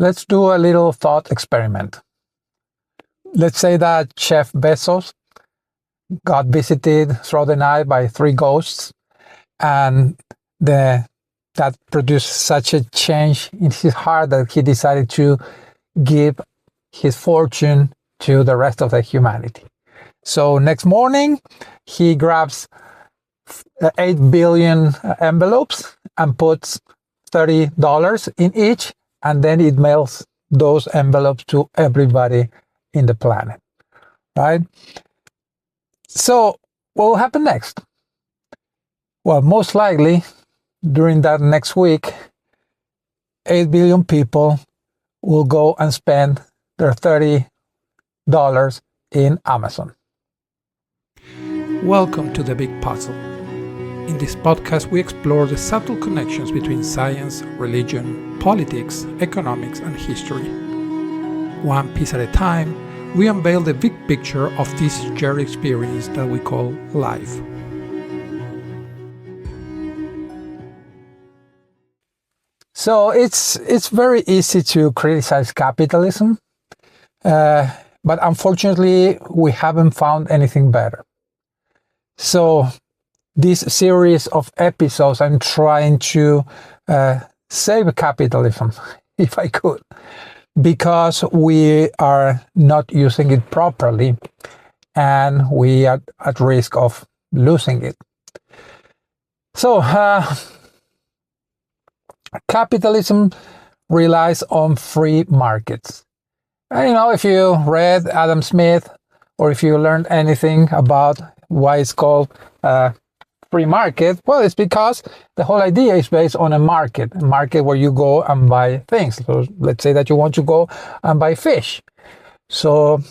Let's do a little thought experiment. Let's say that Chef Bezos got visited throughout the night by 3 ghosts, and that produced such a change in his heart that he decided to give his fortune to the rest of the humanity. So next morning, he grabs 8 billion envelopes and puts $30 in each, and then it mails those envelopes to everybody in the planet, right? So what will happen next? Well, most likely during that next week, 8 billion people will go and spend their $30 in Amazon. Welcome to The Big Puzzle. In this podcast, we explore the subtle connections between science, religion, politics, economics, and history. One piece at a time, we unveil the big picture of this shared experience that we call life. So it's very easy to criticize capitalism, but unfortunately, we haven't found anything better. So this series of episodes, I'm trying to save capitalism, if I could, because we are not using it properly and we are at risk of losing it. So capitalism relies on free markets. And, if you read Adam Smith, or if you learned anything about why it's called free market, well, it's because the whole idea is based on a market where you go and buy things. So let's say that you want to go and buy fish. So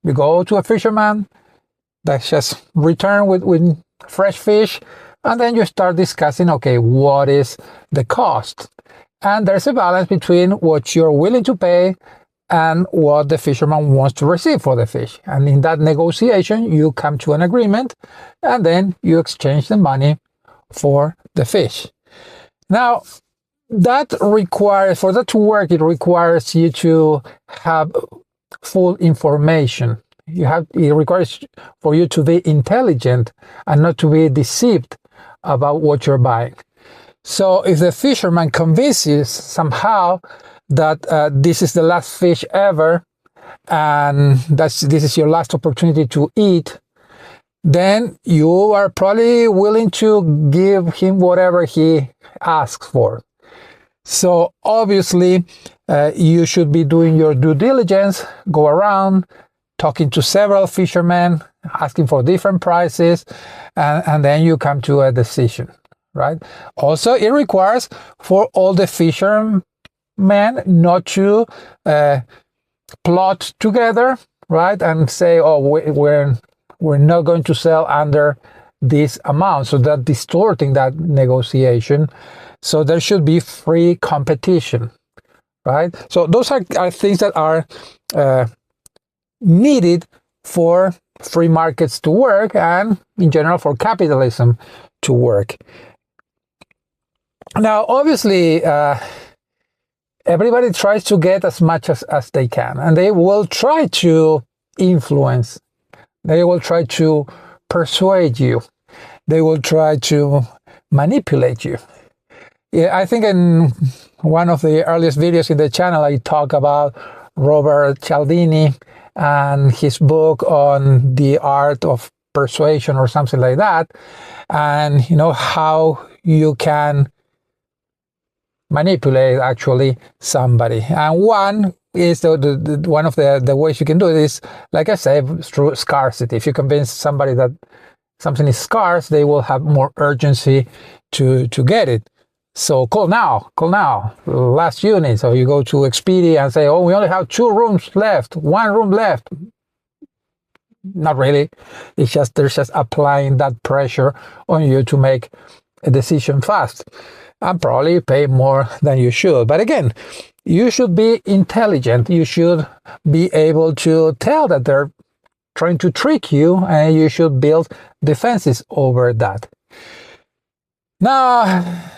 you go to a fisherman that's just returned with fresh fish, and then you start discussing, okay, what is the cost? And there's a balance between what you're willing to pay and what the fisherman wants to receive for the fish. And in that negotiation, you come to an agreement, and then you exchange the money for the fish. Now, for that to work, it requires you to have full information. It requires for you to be intelligent and not to be deceived about what you're buying. So if the fisherman convinces somehow that this is the last fish ever, and this is your last opportunity to eat, then you are probably willing to give him whatever he asks for. So obviously, you should be doing your due diligence, go around, talking to several fishermen, asking for different prices, and then you come to a decision, right? Also, it requires for all the fishermen not to plot together, right, and say, oh, we're not going to sell under this amount, so that distorting that negotiation. So there should be free competition, right? So those are things that are needed for free markets to work, and in general for capitalism to work. Now, obviously, everybody tries to get as much as they can, and they will try to influence. They will try to persuade you. They will try to manipulate you. Yeah, I think in one of the earliest videos in the channel, I talk about Robert Cialdini and his book on the art of persuasion or something like that, and how you can manipulate actually somebody. And one is one of the ways you can do it is, like I said, through scarcity. If you convince somebody that something is scarce, they will have more urgency to get it. So call now, last unit. So you go to Expedia and say, oh, we only have 2 rooms left, 1 room left. Not really. They're just applying that pressure on you to make a decision fast, and probably pay more than you should. But again, you should be intelligent. You should be able to tell that they're trying to trick you, and you should build defenses over that. Now,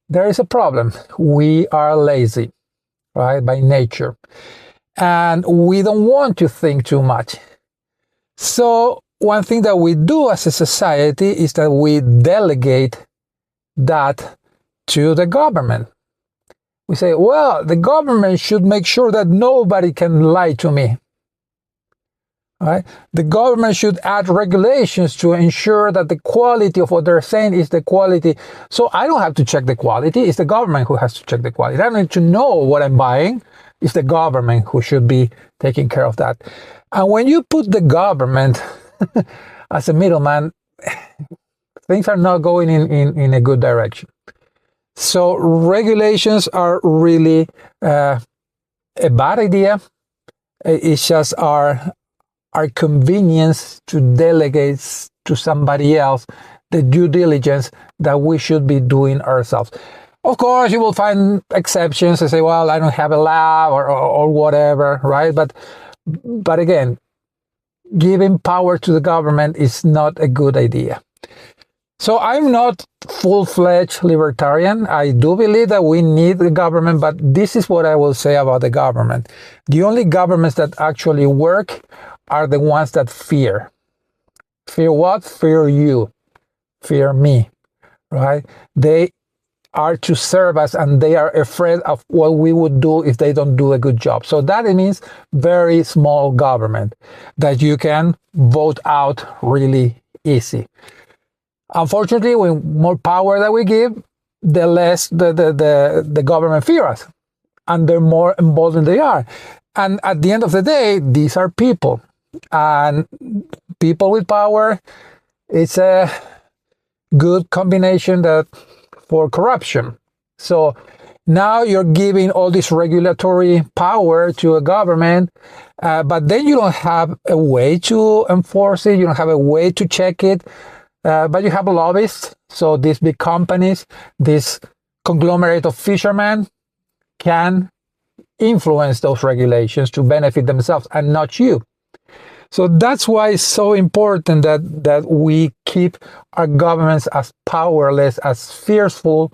there is a problem. We are lazy, right, by nature. And we don't want to think too much. So one thing that we do as a society is that we delegate that to the government. We say, well, the government should make sure that nobody can lie to me. Right? The government should add regulations to ensure that the quality of what they're saying is the quality. So I don't have to check the quality. It's the government who has to check the quality. I don't need to know what I'm buying. It's the government who should be taking care of that. And when you put the government as a middleman, things are not going in a good direction. So regulations are really a bad idea. It's just our convenience to delegate to somebody else the due diligence that we should be doing ourselves. Of course, you will find exceptions and say, well, I don't have a lab or whatever, right? But again, giving power to the government is not a good idea. So I'm not full-fledged libertarian. I do believe that we need the government, but this is what I will say about the government. The only governments that actually work are the ones that fear. Fear what? Fear you. Fear me, right? They are to serve us, and they are afraid of what we would do if they don't do a good job. So that means very small government that you can vote out really easy. Unfortunately, with more power that we give, the less the government fear us, and the more emboldened they are. And at the end of the day, these are people, and people with power, it's a good combination for corruption. So now you're giving all this regulatory power to a government, but then you don't have a way to enforce it. You don't have a way to check it. But you have lobbyists, so these big companies, this conglomerate of fishermen can influence those regulations to benefit themselves and not you. So that's why it's so important that we keep our governments as powerless, as fearful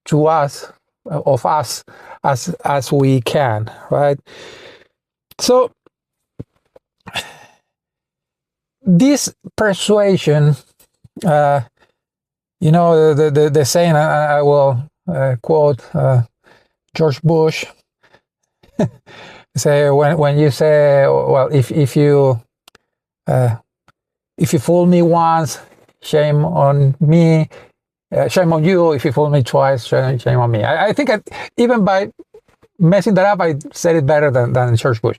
to us, of us, as we can, right? So this persuasion, the saying, I will quote George Bush, say when you say, well, if you fool me once, shame on me, shame on you. If you fool me twice, shame on me. I think even by messing that up, I said it better than George Bush.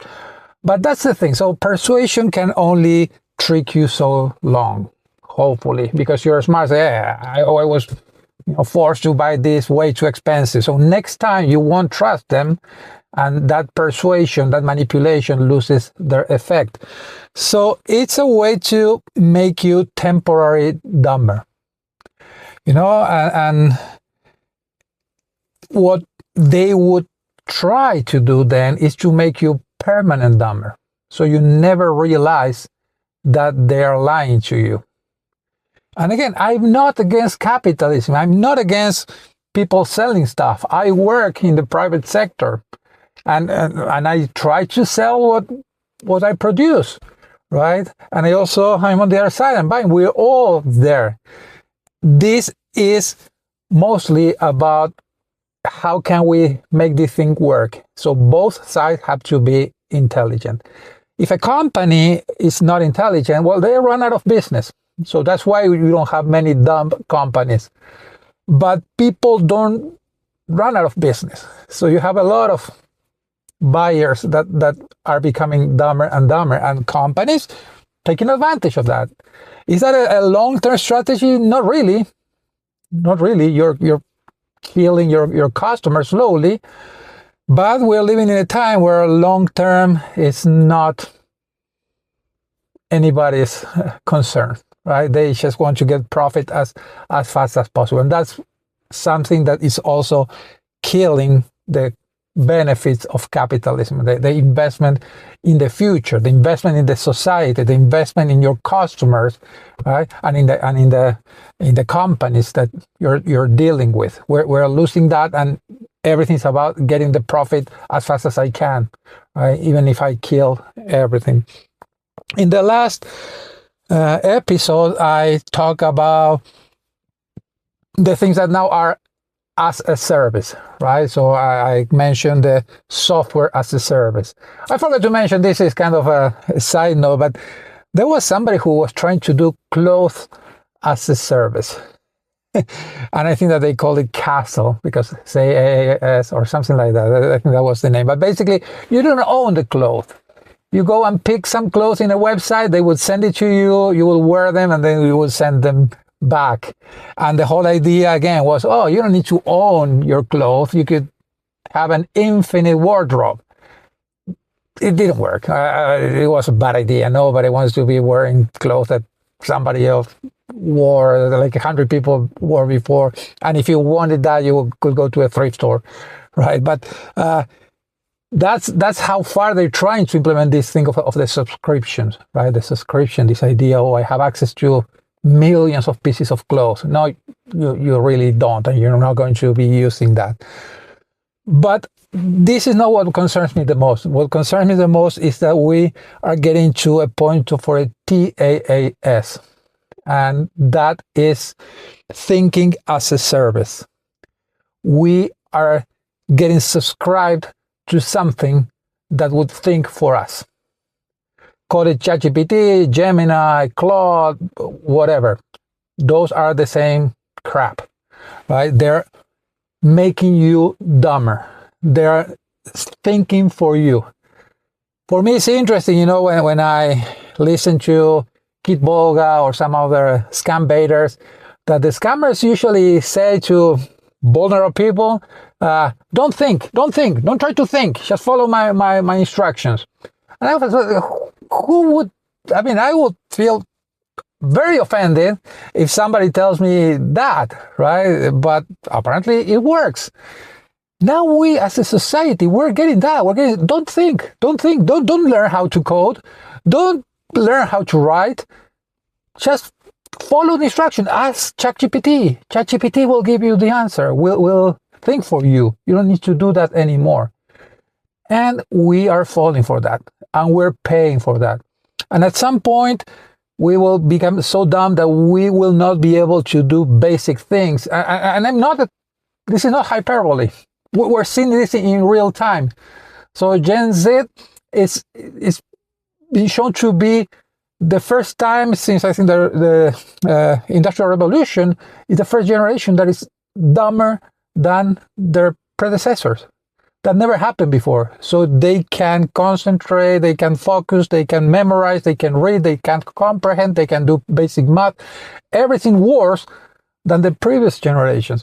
But that's the thing. So persuasion can only trick you so long, hopefully, because you're smart. Say, yeah, I was forced to buy this way too expensive. So next time you won't trust them, and that persuasion, that manipulation loses their effect. So it's a way to make you temporarily dumber. And what they would try to do then is to make you permanent dumber. So you never realize that they are lying to you. And again, I'm not against capitalism. I'm not against people selling stuff. I work in the private sector. And I try to sell what I produce, right? And I'm on the other side, I'm buying. We're all there. This is mostly about how can we make this thing work. So both sides have to be intelligent. If a company is not intelligent, well, they run out of business. So that's why you don't have many dumb companies. But people don't run out of business. So you have a lot of buyers that are becoming dumber and dumber, and companies taking advantage of that. Is that a long-term strategy? Not really. You're killing your customers slowly, but we're living in a time where long-term is not anybody's concern, right? They just want to get profit as fast as possible, and that's something that is also killing the benefits of capitalism, the investment in the future, the investment in the society, the investment in your customers, right? And in the companies that you're dealing with. We're losing that, and everything's about getting the profit as fast as I can, right? Even if I kill everything. In the last episode, I talk about the things that now are as a service, right? So I mentioned the software as a service. I forgot to mention, this is kind of a side note, but there was somebody who was trying to do clothes as a service. And I think that they call it Castle, because say AAS or something like that. I think that was the name. But basically, you don't own the clothes. You go and pick some clothes in a website, they would send it to you, you will wear them, and then you will send them back. And the whole idea again was, oh, you don't need to own your clothes. You could have an infinite wardrobe. It didn't work. It was a bad idea. Nobody wants to be wearing clothes that somebody else wore, like 100 people wore before. And if you wanted that, you could go to a thrift store, right? But that's how far they're trying to implement this thing of the subscriptions, right? The subscription, this idea, oh, I have access to millions of pieces of clothes. No, you really don't, and you're not going to be using that. But this is not what concerns me the most. What concerns me the most is that we are getting to a point for a TAAS, and that is thinking as a service. We are getting subscribed to something that would think for us. Call it ChatGPT, Gemini, Claude, whatever. Those are the same crap, right? They're making you dumber. They're thinking for you. For me, it's interesting, you know, when I listen to Kit Bolga or some other scam baiters, that the scammers usually say to vulnerable people, don't try to think, just follow my instructions. And I was like, I would feel very offended if somebody tells me that, right? But apparently it works. Now we as a society, we're getting that. We're getting, don't learn how to code. Don't learn how to write. Just follow the instruction. Ask ChatGPT. ChatGPT will give you the answer. Will think for you. You don't need to do that anymore. And we are falling for that. And we're paying for that. And at some point, we will become so dumb that we will not be able to do basic things. And this is not hyperbole. We're seeing this in real time. So Gen Z is being shown to be the first time since I think the Industrial Revolution is the first generation that is dumber than their predecessors. That never happened before. So they can concentrate, they can focus, they can memorize, they can read, they can comprehend, they can do basic math. Everything worse than the previous generations.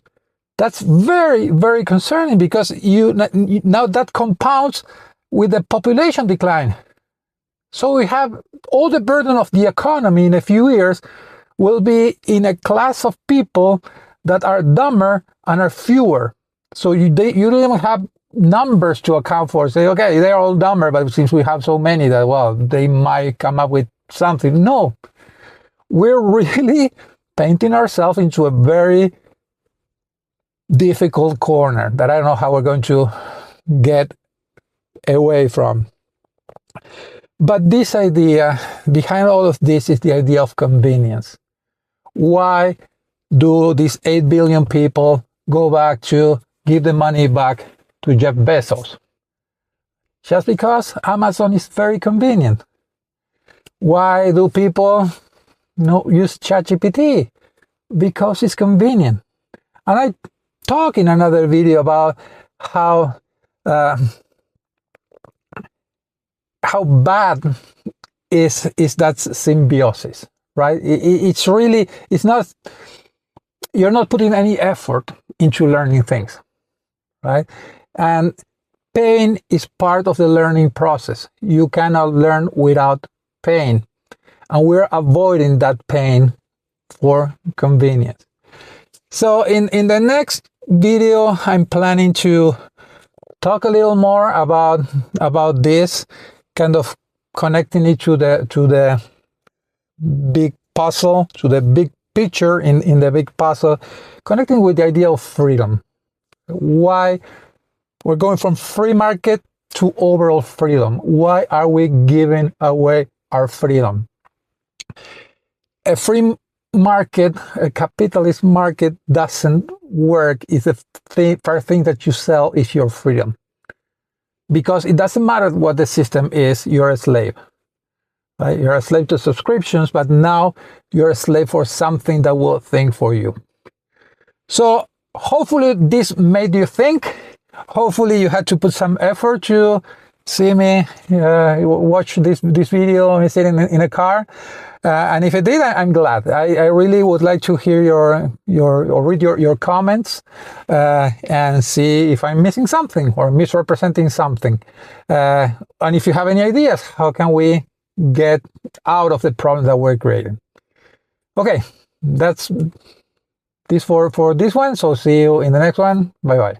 That's very, very concerning, because now that compounds with the population decline. So we have all the burden of the economy in a few years will be in a class of people that are dumber and are fewer. So you don't even have numbers to account for. Say, okay, they're all dumber, but since we have so many that, well, they might come up with something. No, we're really painting ourselves into a very difficult corner that I don't know how we're going to get away from. But this idea, behind all of this, is the idea of convenience. Why do these 8 billion people go back to give the money back to Jeff Bezos? Just because Amazon is very convenient. Why do people use ChatGPT? Because it's convenient. And I talk in another video about how bad is that symbiosis, right? It's not, you're not putting any effort into learning things, right? And pain is part of the learning process. You cannot learn without pain. And we're avoiding that pain for convenience. So in the next video, I'm planning to talk a little more about this, kind of connecting it to the big puzzle, to the big picture in the big puzzle, connecting with the idea of freedom. Why we're going from free market to overall freedom? Why are we giving away our freedom? A free market, a capitalist market, doesn't work if the first thing that you sell is your freedom. Because it doesn't matter what the system is, you're a slave. Right? You're a slave to subscriptions, but now you're a slave for something that will think for you. So hopefully this made you think. Hopefully you had to put some effort to see me watch this video, me sitting in a car. And if it did, I'm glad. I really would like to hear or read your comments and see if I'm missing something or misrepresenting something. And if you have any ideas, how can we get out of the problem that we're creating? Okay, that's this for this one. So see you in the next one. Bye bye.